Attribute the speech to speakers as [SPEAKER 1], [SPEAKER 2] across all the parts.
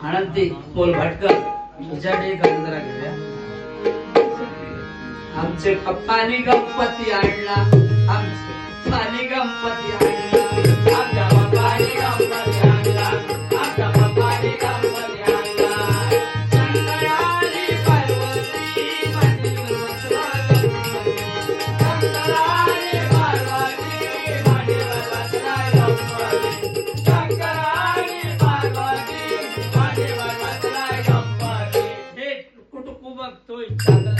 [SPEAKER 1] अनंती बोल भटकर तुझ्याकडे गंधरा घेऊया. आमचे पप्पानी गणपती आणला, आमचे पप्पानी गणपती आणला, आमच्या पप्पानी गणपती आणला, आमच्या पप्पानी गणपती आणला. शंकरारी पार्वती मांडीवर बसला गणपती, शंकरारी पार्वती मांडीवर बसला गणपती, शंकरारी पार्वती मांडीवर बसला गणपती. हे कुटुंब बघतोय चांगला,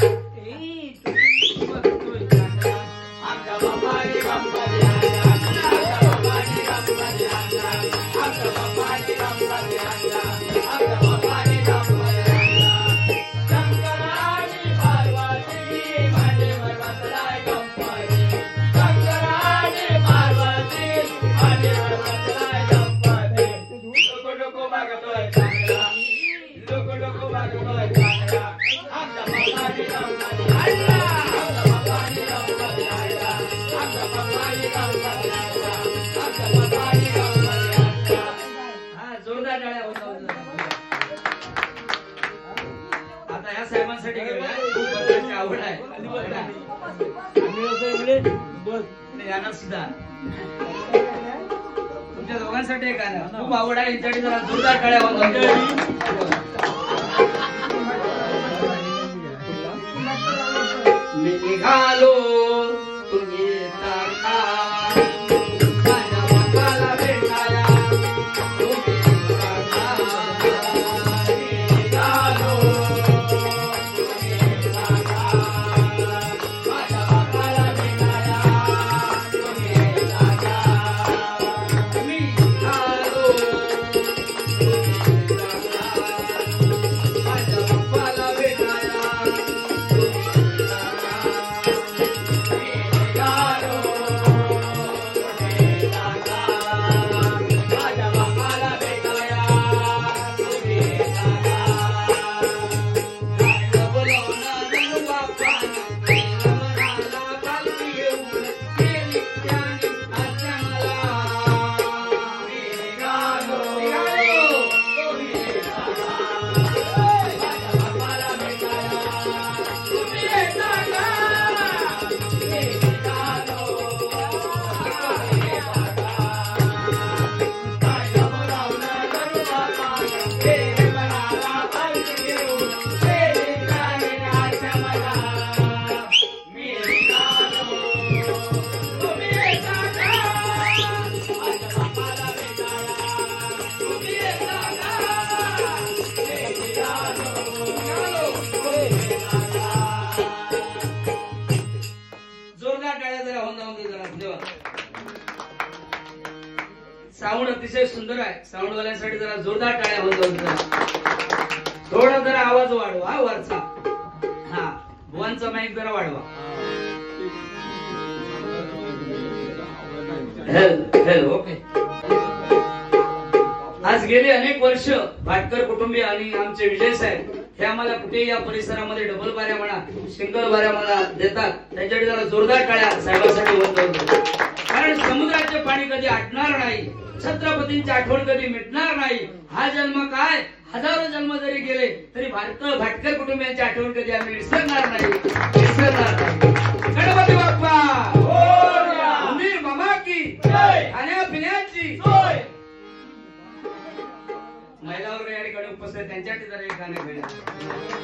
[SPEAKER 1] तुमच्या दोघांसाठी गाणं खूप आवड आहे. यांच्याकडे जरा जोरदार टाळ्या वाजवा. मी निघालो तुम्ही येता माझ्या बापाला भेटाया, तुम्ही निघालो तुम्ही येता माझ्या बापाला भेटाया, तुम्ही येता मी निघालो माझ्या बापाला भेटाया, साऊंड अतिशय सुंदर आहे. साऊंड वाल्यांसाठी जरा जोरदार टाळ्या होत. थोडा जरा आवाज वाढवा वरचा. हा भुवनचा माईक जरा वाढवा. Hello okay. आज गेली अनेक वर्ष भाटकर कुटुंबीय आणि आमचे विजय साहेब हे आम्हाला कुठेही या परिसरामध्ये डबल बाऱ्या म्हणा सिंगल बाऱ्या म्हणा देतात. त्यांच्याकडे जरा जोरदार टाळ्या साहेबांसाठी होत. कारण समुद्राचे पाणी कधी आटणार नाही, छत्रपतींची आठवण कधी मिटणार नाही. हा जन्म काय हजारो जन्म जरी गेले तरी भाटकर कुटुंबियांची आठवण कधी आम्ही विसरणार नाही. गणपती बाप्पा उंदीर मामा की खाण्यापिण्याची महिलावर या ठिकाणी उपस्थित त्यांच्यासाठी जरा एक गाणं घेऊया.